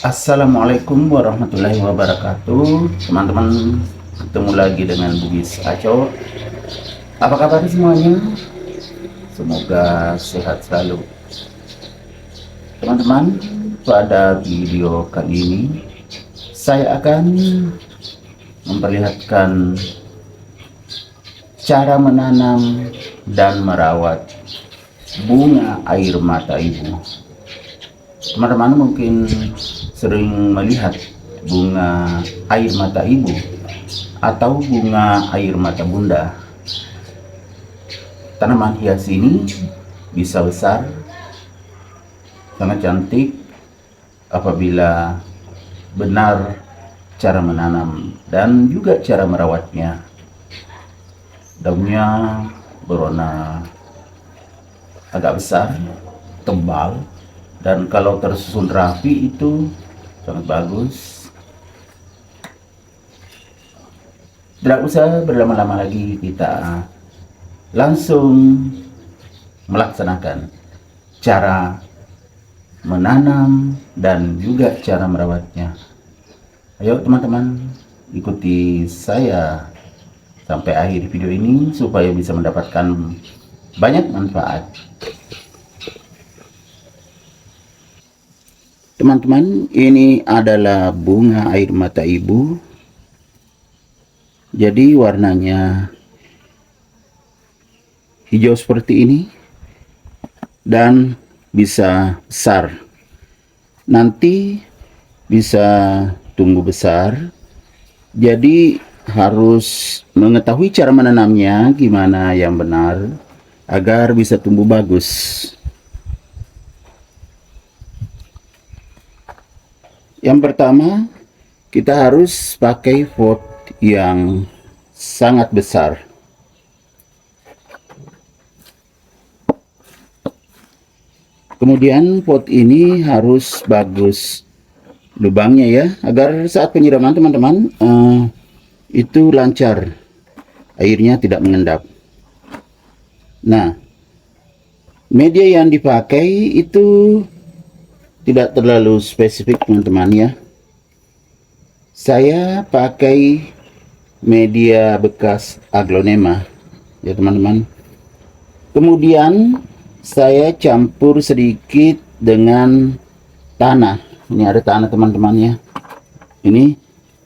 Assalamualaikum warahmatullahi wabarakatuh, teman-teman. Ketemu lagi dengan Bugis Aco. Apa kabar semuanya? Semoga sehat selalu, teman-teman. Pada video kali ini saya akan memperlihatkan cara menanam dan merawat bunga air mata ibu. Teman-teman mungkin sering melihat bunga air mata ibu atau bunga air mata bunda. Tanaman hias ini bisa besar, sangat cantik apabila benar cara menanam dan juga cara merawatnya. Daunnya berwarna agak besar, tebal, dan kalau tersusun rapi itu sangat bagus. Tidak usah berlama-lama lagi, kita langsung melaksanakan cara menanam dan juga cara merawatnya. Ayo teman-teman, ikuti saya sampai akhir video ini supaya bisa mendapatkan banyak manfaat. Teman-teman, ini adalah bunga air mata ibu. Jadi warnanya hijau seperti ini dan bisa besar. Nanti bisa tumbuh besar. Jadi harus mengetahui cara menanamnya gimana yang benar agar bisa tumbuh bagus. Yang pertama, kita harus pakai pot yang sangat besar. Kemudian pot ini harus bagus lubangnya ya, agar saat penyiraman teman-teman itu lancar, airnya tidak mengendap. Nah, media yang dipakai itu tidak terlalu spesifik teman-teman ya. Saya pakai media bekas aglonema ya teman-teman. Kemudian saya campur sedikit dengan tanah. Ini ada tanah teman-teman ya. Ini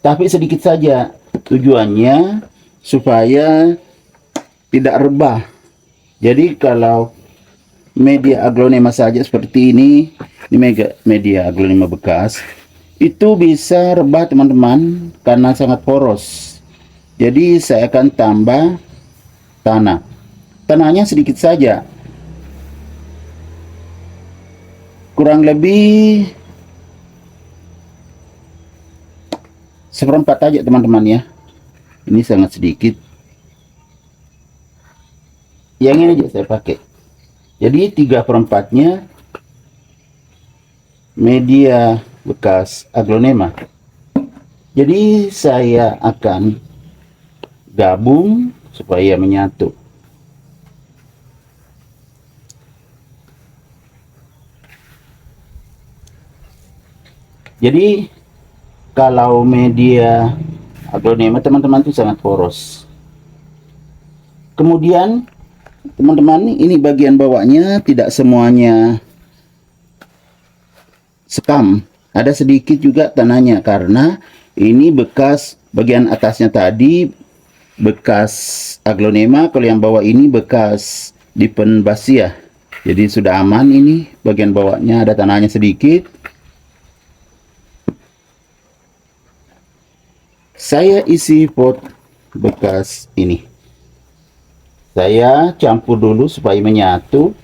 tapi sedikit saja. Tujuannya supaya tidak rebah. Jadi kalau media aglonema saja seperti ini media aglonema bekas, itu bisa rebah teman-teman karena sangat poros. Jadi saya akan tambah tanah. Tanahnya sedikit saja, kurang lebih seperempat aja teman-teman ya. Ini sangat sedikit. Yang ini aja saya pakai. Jadi 3/4-nya media bekas aglonema. Jadi saya akan gabung supaya menyatu. Jadi kalau media aglonema teman-teman itu sangat poros. Kemudian teman-teman, ini bagian bawahnya tidak semuanya sekam, ada sedikit juga tanahnya karena ini bekas bagian atasnya tadi bekas aglonema, kalau yang bawah ini bekas dipenbasia. Jadi sudah aman, ini bagian bawahnya ada tanahnya sedikit. Saya isi pot bekas ini. Saya campur dulu supaya menyatu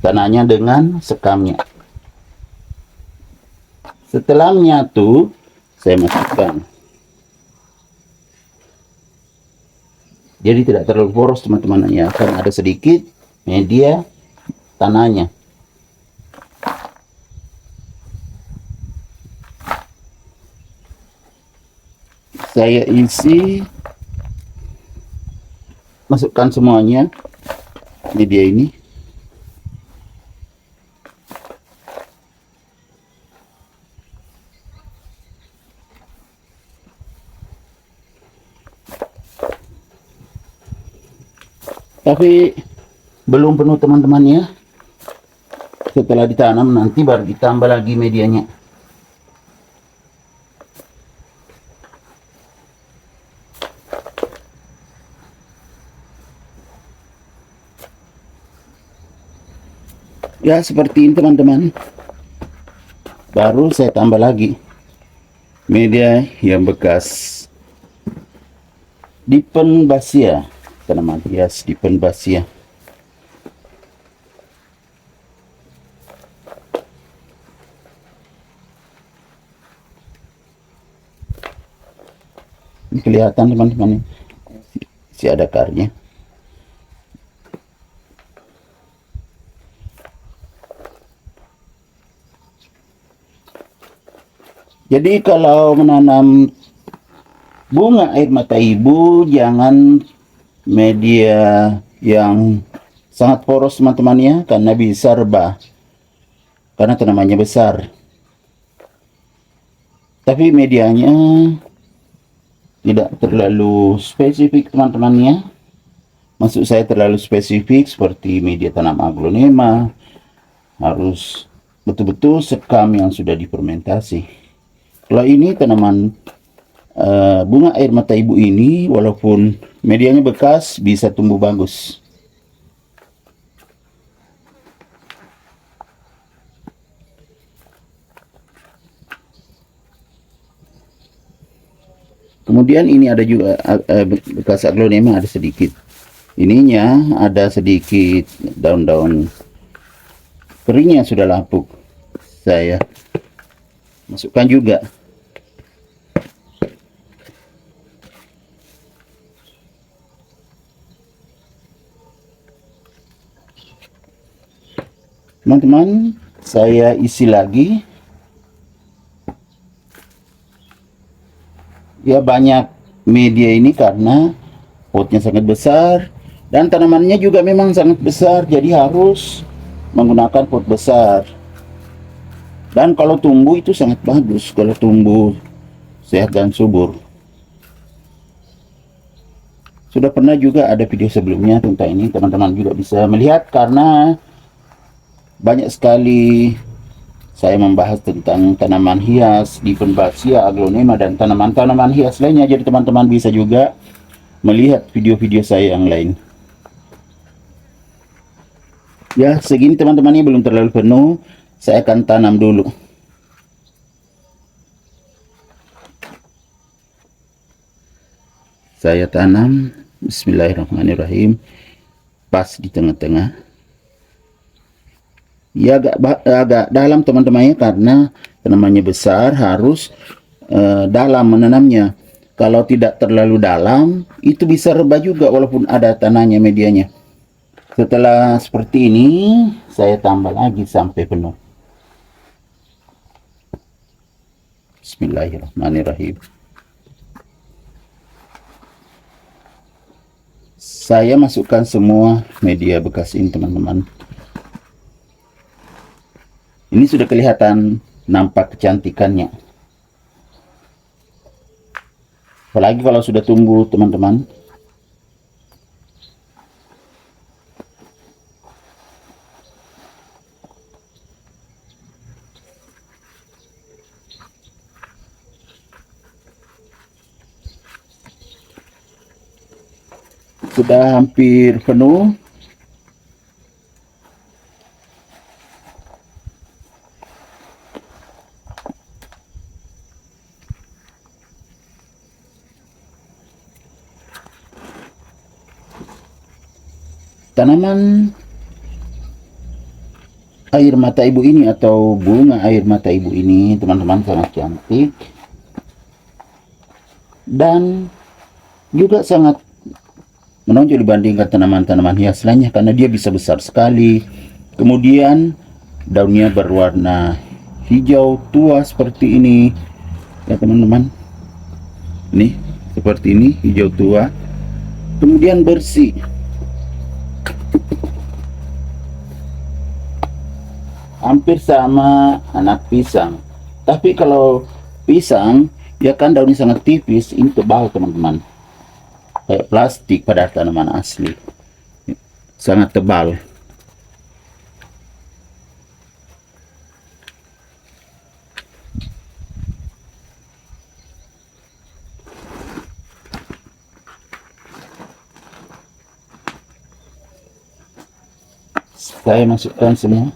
tanahnya dengan sekamnya. Setelah menyatu, saya masukkan. Jadi tidak terlalu poros teman-teman ya, karena ada sedikit media tanahnya. Saya isi, masukkan semuanya media ini. Tapi belum penuh teman-teman ya. Setelah ditanam nanti baru ditambah lagi medianya. Ya seperti ini teman-teman. Baru saya tambah lagi media yang bekas Diphenbasia, tanaman hias Diphenbasia. Ini kelihatan teman-teman, si ada akarnya. Jadi kalau menanam bunga air mata ibu, jangan media yang sangat poros teman-teman ya, karena bisa rebah, karena tanamannya besar. Tapi medianya tidak terlalu spesifik teman-teman ya. Maksud saya terlalu spesifik seperti media tanam aglonema, harus betul-betul sekam yang sudah difermentasi. Kalau ini tanaman bunga air mata ibu ini, walaupun medianya bekas, bisa tumbuh bagus. Kemudian ini ada juga bekas aglonema, ada sedikit. Ininya ada sedikit daun-daun keringnya sudah lapuk. Saya masukkan juga. Teman-teman, saya isi lagi. Ya banyak media ini karena potnya sangat besar dan tanamannya juga memang sangat besar, jadi harus menggunakan pot besar. Dan kalau tumbuh itu sangat bagus, kalau tumbuh sehat dan subur. Sudah pernah juga ada video sebelumnya tentang ini, teman-teman juga bisa melihat, karena banyak sekali saya membahas tentang tanaman hias Diphenbasia, aglonema, dan tanaman-tanaman hias lainnya. Jadi teman-teman bisa juga melihat video-video saya yang lain. Ya segini teman-teman, ini belum terlalu penuh. Saya akan tanam dulu. Saya tanam, bismillahirrahmanirrahim, pas di tengah-tengah. Ya agak dalam teman-teman ya, karena tanamannya besar, harus dalam menanamnya. Kalau tidak terlalu dalam, itu bisa rebah juga walaupun ada tanahnya medianya. Setelah seperti ini, saya tambah lagi sampai penuh. Bismillahirrahmanirrahim. Saya masukkan semua media bekas ini teman-teman. Ini sudah kelihatan nampak kecantikannya. Apalagi kalau sudah tumbuh teman-teman. Sudah hampir penuh. Tanaman air mata ibu ini atau bunga air mata ibu ini teman-teman sangat cantik dan juga sangat menonjol dibandingkan tanaman-tanaman hias lainnya, karena dia bisa besar sekali. Kemudian daunnya berwarna hijau tua seperti ini ya teman-teman. Nih seperti ini, hijau tua, kemudian bersih. Hampir sama anak pisang. Tapi kalau pisang ya kan daunnya sangat tipis, ini tebal teman-teman, kayak plastik pada tanaman asli. sangat tebal. Saya masukkan semua.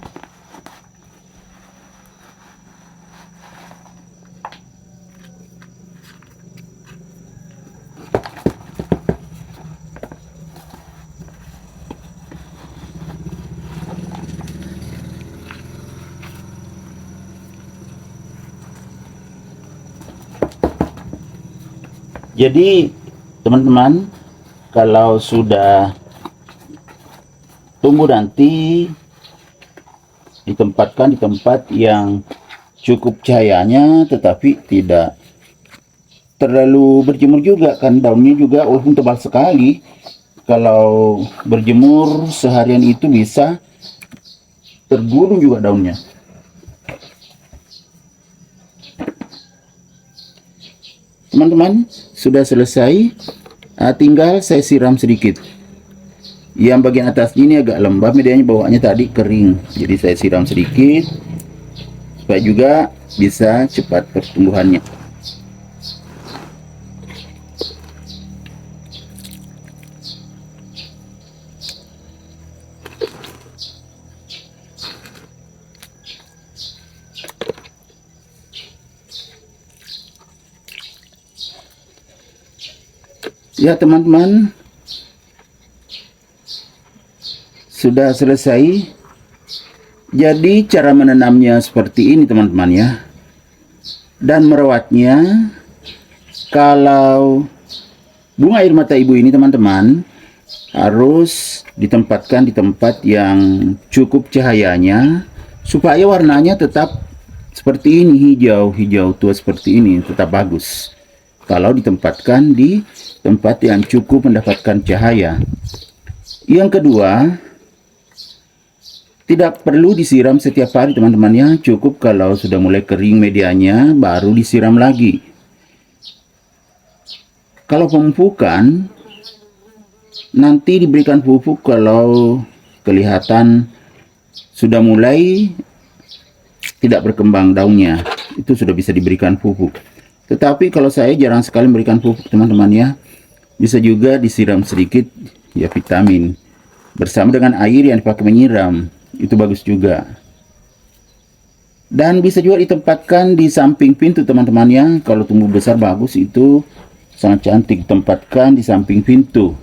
Jadi teman-teman, kalau sudah tumbuh nanti ditempatkan di tempat yang cukup cahayanya, tetapi tidak terlalu berjemur juga, kan daunnya juga walaupun tebal sekali, kalau berjemur seharian itu bisa tergulung juga daunnya. Teman-teman, sudah selesai, tinggal saya siram sedikit. Yang bagian atas ini agak lembab, medianya bawahnya tadi kering, jadi saya siram sedikit supaya juga bisa cepat pertumbuhannya. Ya teman-teman, sudah selesai. Jadi cara menanamnya seperti ini teman-teman ya. Dan merawatnya, kalau bunga air mata ibu ini teman-teman harus ditempatkan di tempat yang cukup cahayanya supaya warnanya tetap seperti ini, hijau tua seperti ini, tetap bagus kalau ditempatkan di tempat yang cukup mendapatkan cahaya. Yang kedua, tidak perlu disiram setiap hari teman-temannya, cukup kalau sudah mulai kering medianya baru disiram lagi. Kalau pemupukan, nanti diberikan pupuk kalau kelihatan sudah mulai tidak berkembang daunnya, itu sudah bisa diberikan pupuk. Tetapi kalau saya jarang sekali memberikan pupuk teman-teman ya, bisa juga disiram sedikit ya vitamin bersama dengan air yang dipakai menyiram, itu bagus juga. Dan bisa juga ditempatkan di samping pintu teman-teman ya, kalau tumbuh besar bagus itu sangat cantik, ditempatkan di samping pintu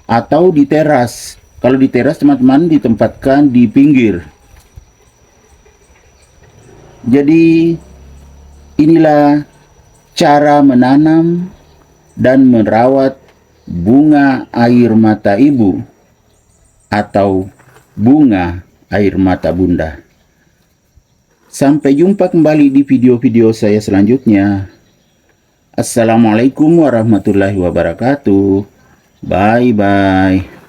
atau di teras. Kalau di teras teman-teman ditempatkan di pinggir. Jadi inilah cara menanam dan merawat bunga air mata ibu atau bunga air mata bunda. Sampai jumpa kembali di video-video saya selanjutnya. Assalamualaikum warahmatullahi wabarakatuh. Bye-bye.